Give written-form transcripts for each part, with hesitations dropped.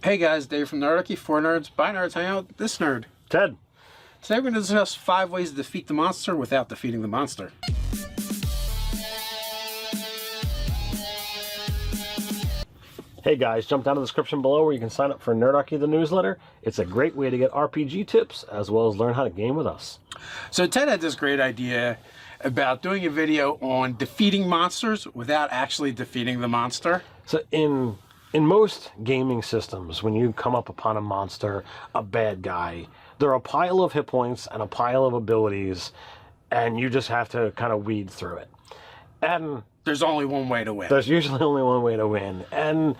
Hey guys, Dave from Nerdarchy, for nerds, by nerds, hang out with this nerd. Ted. Today we're going to discuss 5 ways to defeat the monster without defeating the monster. Hey guys, jump down to the description below where you can sign up for Nerdarchy the newsletter. It's a great way to get RPG tips as well as learn how to game with us. So Ted had this great idea about doing a video on defeating monsters without actually defeating the monster. So in most gaming systems, when you come up upon a monster, a bad guy, there are a pile of hit points and a pile of abilities, and you just have to kind of weed through it. And there's only one way to win. There's usually only one way to win. And,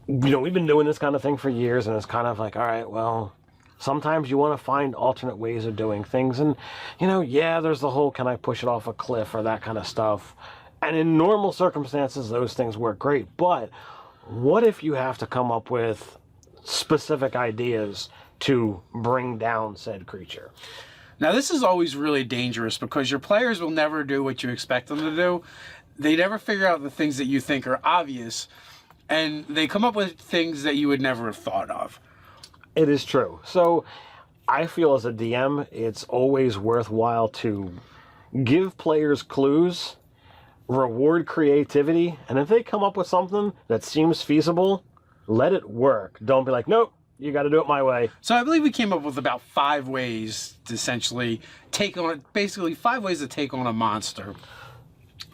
you know, we've been doing this kind of thing for years, and it's kind of like, all right, well, sometimes you want to find alternate ways of doing things. And, you know, yeah, there's the whole, can I push it off a cliff or that kind of stuff. And in normal circumstances, those things work great. But what if you have to come up with specific ideas to bring down said creature? Now, this is always really dangerous because your players will never do what you expect them to do. They never figure out the things that you think are obvious, and they come up with things that you would never have thought of. It is true. So I feel as a DM, it's always worthwhile to give players clues, reward creativity, and if they come up with something that seems feasible, let it work. Don't be like, nope, you got to do it my way. So I believe we came up with about 5 ways to essentially take on, basically 5 ways to take on a monster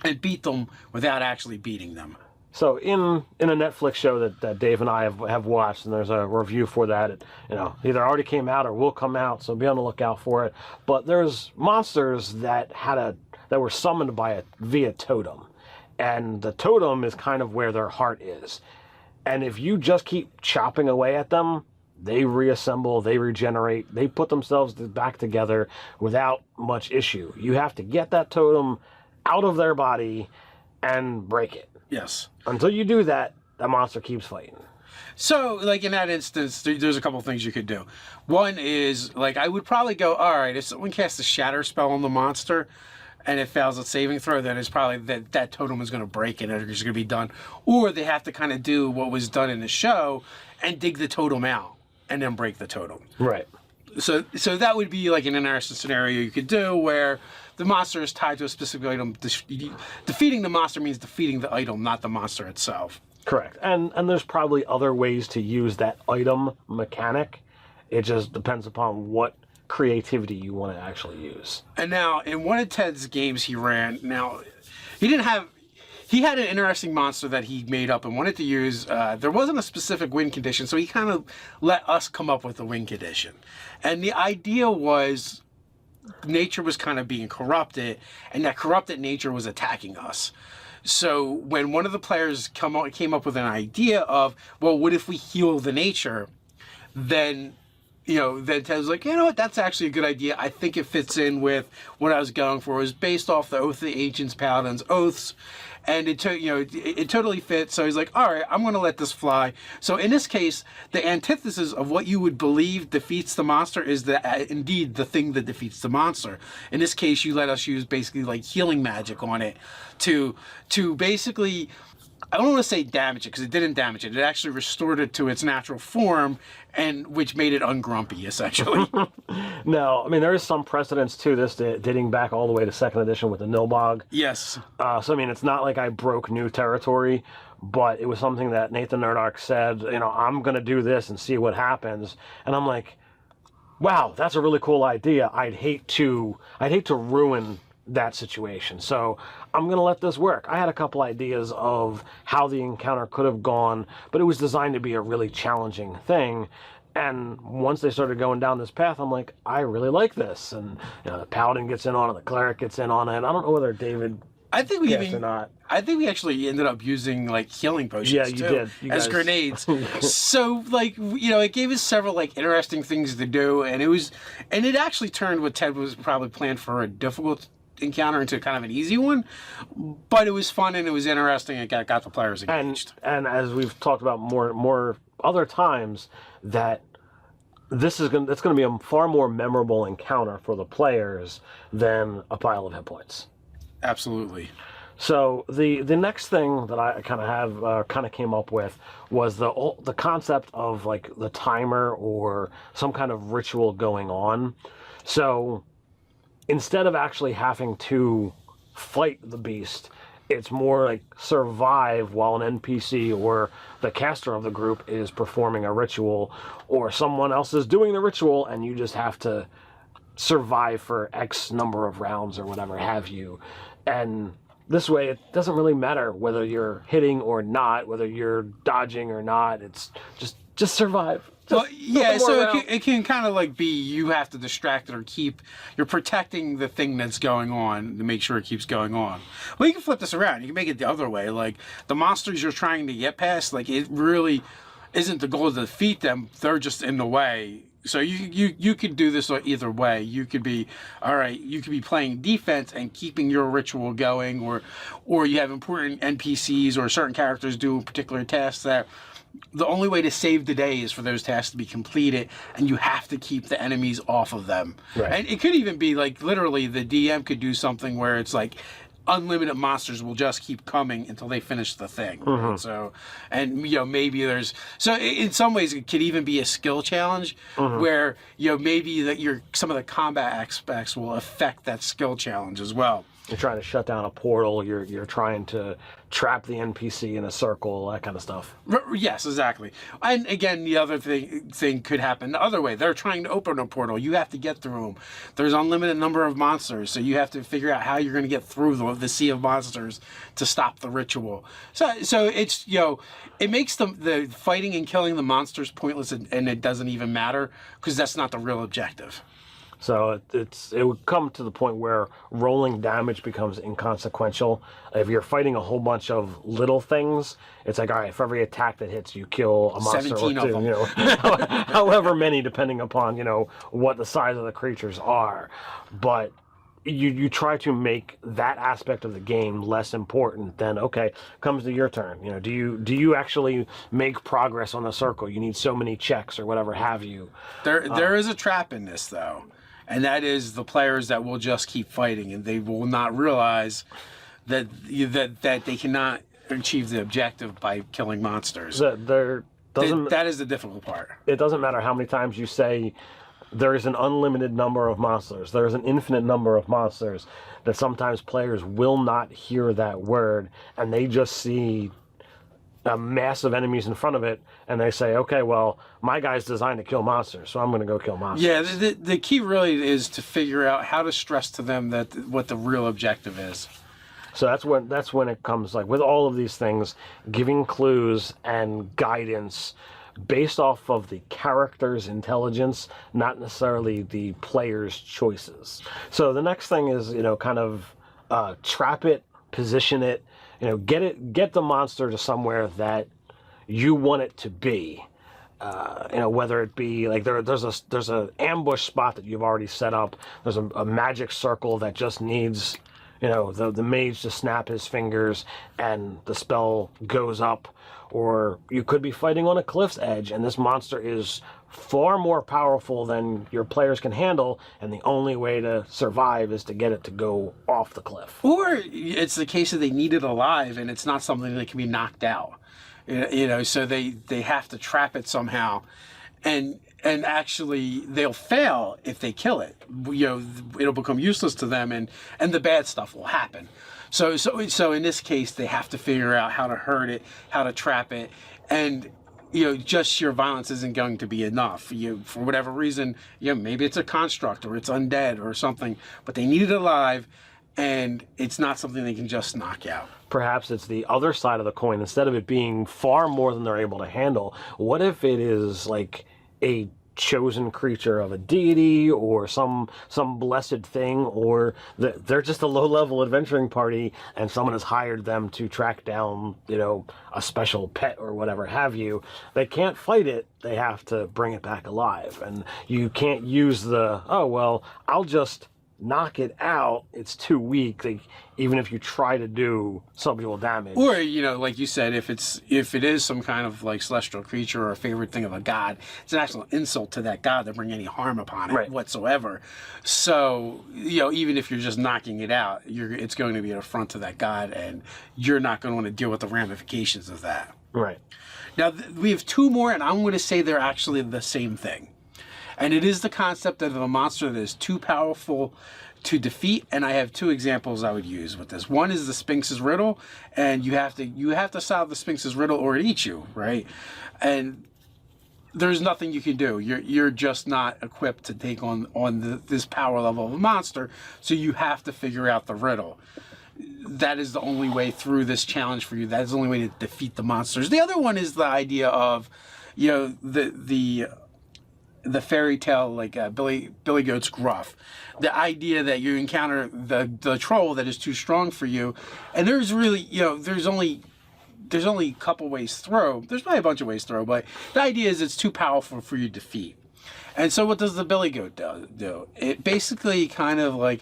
and beat them without actually beating them. So in a Netflix show that Dave and I have watched, and there's a review for that, it, you know, either already came out or will come out, so be on the lookout for it. But there's monsters that were summoned via totem, and the totem is kind of where their heart is. And if you just keep chopping away at them, they reassemble, they regenerate, they put themselves back together without much issue. You have to get that totem out of their body and break it. Yes. Until you do that, that monster keeps fighting. So, like in that instance, there's a couple things you could do. One is, like, I would probably go, all right, if someone casts a shatter spell on the monster and it fails its saving throw, then it's probably that totem is going to break and it's going to be done. Or they have to kind of do what was done in the show and dig the totem out and then break the totem. Right. So that would be like an interesting scenario you could do where the monster is tied to a specific item. Defeating the monster means defeating the item, not the monster itself. Correct. And there's probably other ways to use that item mechanic. It just depends upon what creativity you want to actually use. And now, in one of Ted's games he ran, now, he had an interesting monster that he made up and wanted to use. There wasn't a specific win condition, so he kind of let us come up with a win condition. And the idea was nature was kind of being corrupted, and that corrupted nature was attacking us. So when one of the players came up with an idea of, well, what if we heal the nature? Then, you know, then Ted was like, you know what, that's actually a good idea. I think it fits in with what I was going for. It was based off the Oath of the Ancients, Paladins Oaths, and it totally fits. So he's like, all right, I'm going to let this fly. So in this case, the antithesis of what you would believe defeats the monster is indeed the thing that defeats the monster. In this case, you let us use basically like healing magic on it to basically, I don't want to say damage it, because it didn't damage it. It actually restored it to its natural form, and which made it ungrumpy, essentially. Now, I mean, there is some precedence to this dating back all the way to 2nd edition with the Nilbog. Yes. So, I mean, it's not like I broke new territory, but it was something that Nathan Nerdarchy said, you know, I'm going to do this and see what happens. And I'm like, wow, that's a really cool idea. I'd hate to ruin that situation. So I'm going to let this work. I had a couple ideas of how the encounter could have gone, but it was designed to be a really challenging thing. And once they started going down this path, I'm like, I really like this. And you know, the paladin gets in on it, the cleric gets in on it. I don't know whether David guessed or not. I think we actually ended up using like healing potions. Yeah, you did. As grenades. So like, you know, it gave us several like interesting things to do, and it actually turned what Ted was probably planned for a difficult encounter into kind of an easy one, but it was fun and it was interesting and got the players engaged. And as we've talked about more other times, that it's going to be a far more memorable encounter for the players than a pile of hit points. Absolutely. So the next thing that I kind of came up with was the concept of like the timer or some kind of ritual going on. So instead of actually having to fight the beast, it's more like survive while an NPC or the caster of the group is performing a ritual, or someone else is doing the ritual, and you just have to survive for X number of rounds or whatever have you. And this way, it doesn't really matter whether you're hitting or not, whether you're dodging or not. It's just survive. Well, yeah, so it can kind of like be you have to distract it or you're protecting the thing that's going on to make sure it keeps going on. Well, you can flip this around. You can make it the other way. Like the monsters you're trying to get past, like it really isn't the goal to defeat them. They're just in the way. So you could do this either way. You could be, all right, you could be playing defense and keeping your ritual going, or you have important NPCs or certain characters doing particular tasks that the only way to save the day is for those tasks to be completed, and you have to keep the enemies off of them. Right. And it could even be like literally the DM could do something where it's like unlimited monsters will just keep coming until they finish the thing. Mm-hmm. Right? So, and maybe in some ways it could even be a skill challenge where maybe that some of the combat aspects will affect that skill challenge as well. You're trying to shut down a portal. You're trying to trap the NPC in a circle, that kind of stuff. Yes, exactly. And again, the other thing could happen the other way. They're trying to open a portal. You have to get through them. There's unlimited number of monsters, so you have to figure out how you're going to get through the sea of monsters to stop the ritual. So it's it makes the fighting and killing the monsters pointless, and it doesn't even matter because that's not the real objective. So it would come to the point where rolling damage becomes inconsequential. If you're fighting a whole bunch of little things, it's like, all right, for every attack that hits, you kill a monster or 17 two. of them. However many, depending upon what the size of the creatures are. But you try to make that aspect of the game less important. Then comes to your turn. Do you actually make progress on the circle? You need so many checks or whatever have you. There is a trap in this though. And that is the players that will just keep fighting, and they will not realize that they cannot achieve the objective by killing monsters. That is the difficult part. It doesn't matter how many times you say there is an unlimited number of monsters. There is an infinite number of monsters. That sometimes players will not hear that word, and they just see a mass of enemies in front of it, and they say, okay, well, my guy's designed to kill monsters, so I'm going to go kill monsters. Yeah, the key really is to figure out how to stress to them what the real objective is. So that's when it comes, like with all of these things, giving clues and guidance based off of the character's intelligence, not necessarily the player's choices. So the next thing is, trap it, position it, get the monster to somewhere that you want it to be. Whether it be like there's an ambush spot that you've already set up. There's a magic circle that just needs, the mage to snap his fingers and the spell goes up. Or you could be fighting on a cliff's edge, and this monster is far more powerful than your players can handle, and the only way to survive is to get it to go off the cliff. Or it's the case that they need it alive, and it's not something that can be knocked out. So they have to trap it somehow, and actually they'll fail if they kill it. It'll become useless to them, and the bad stuff will happen. So in this case, they have to figure out how to hurt it, how to trap it, and just sheer violence isn't going to be enough. For whatever reason, maybe it's a construct or it's undead or something, but they need it alive, and it's not something they can just knock out. Perhaps it's the other side of the coin. Instead of it being far more than they're able to handle, what if it is like a chosen creature of a deity or some blessed thing, or they're just a low-level adventuring party and someone has hired them to track down a special pet or whatever have you. They can't fight it, they have to bring it back alive, and you can't use I'll just knock it out, it's too weak. Like, even if you try to do subdual damage. Or, like you said, if it is some kind of like celestial creature or a favorite thing of a god, it's an actual insult to that god to bring any harm upon it whatsoever. So, even if you're just knocking it out, it's going to be an affront to that god, and you're not going to want to deal with the ramifications of that. Right. Now, we have two more, and I'm going to say they're actually the same thing. And it is the concept of a monster that is too powerful to defeat, and I have two examples I would use with this. One is the Sphinx's Riddle, and you have to solve the Sphinx's Riddle or it eats you, right? And there's nothing you can do. You're just not equipped to take on this power level of a monster, so you have to figure out the riddle. That is the only way through this challenge for you. That is the only way to defeat the monsters. The other one is the idea of, the fairy tale, like Billy Goat's Gruff. The idea that you encounter the troll that is too strong for you, and there's really, there's only a couple ways through. There's probably a bunch of ways through, but the idea is it's too powerful for you to defeat. And so what does the Billy Goat do? It basically kind of like,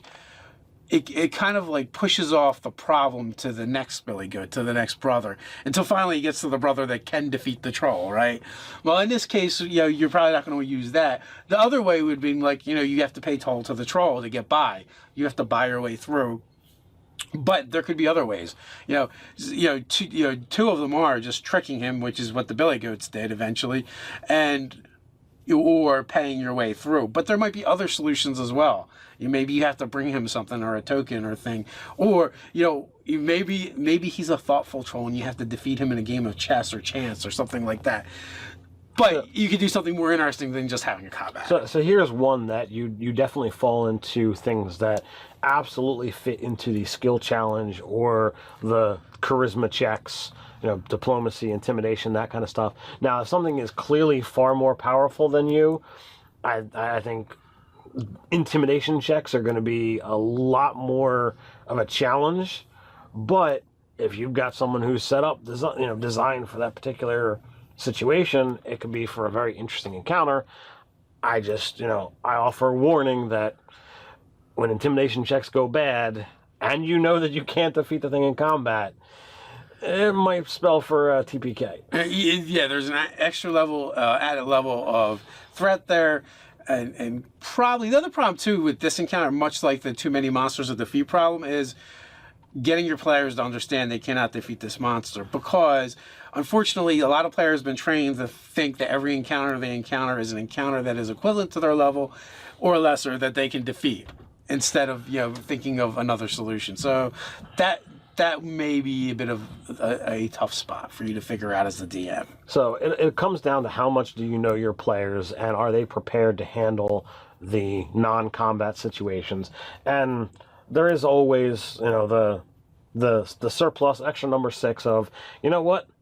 it kind of like pushes off the problem to the next Billy Goat, to the next brother, until finally it gets to the brother that can defeat the troll, right? Well, in this case, you're probably not going to use that. The other way would be like, you have to pay toll to the troll to get by. You have to buy your way through. But there could be other ways. Two of them are just tricking him, which is what the Billy Goats did eventually, or paying your way through. But there might be other solutions as well. Maybe you have to bring him something or a token or thing, or maybe he's a thoughtful troll and you have to defeat him in a game of chess or chance or something like that. But you could do something more interesting than just having a combat. So here's one that you definitely fall into things that absolutely fit into the skill challenge or the charisma checks, diplomacy, intimidation, that kind of stuff. Now, if something is clearly far more powerful than you, I think intimidation checks are going to be a lot more of a challenge. But if you've got someone who's set up, designed for that particular situation, it could be for a very interesting encounter. I offer a warning that when intimidation checks go bad, and that you can't defeat the thing in combat, it might spell for TPK. Yeah, there's an extra level, added level of threat there. And probably the other problem too with this encounter, much like the too many monsters to defeat problem, is getting your players to understand they cannot defeat this monster, because unfortunately a lot of players have been trained to think that every encounter they encounter is an encounter that is equivalent to their level or lesser that they can defeat, instead of thinking of another solution. So that may be a bit of a tough spot for you to figure out as the DM. So it comes down to how much do you know your players, and are they prepared to handle the non-combat situations. And there is always, the surplus extra number 6 of,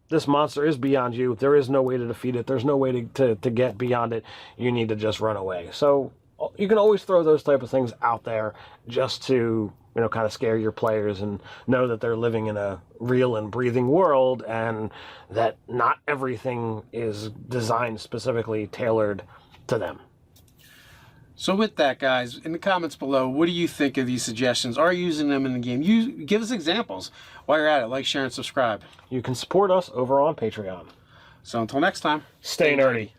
this monster is beyond you. There is no way to defeat it. There's no way to get beyond it. You need to just run away. So you can always throw those type of things out there just to kind of scare your players and know that they're living in a real and breathing world, and that not everything is designed specifically tailored to them. So with that, guys, in the comments below, what do you think of these suggestions? Are you using them in the game? You give us examples. While you're at it, like, share, and subscribe. You can support us over on Patreon. So until next time, stay nerdy.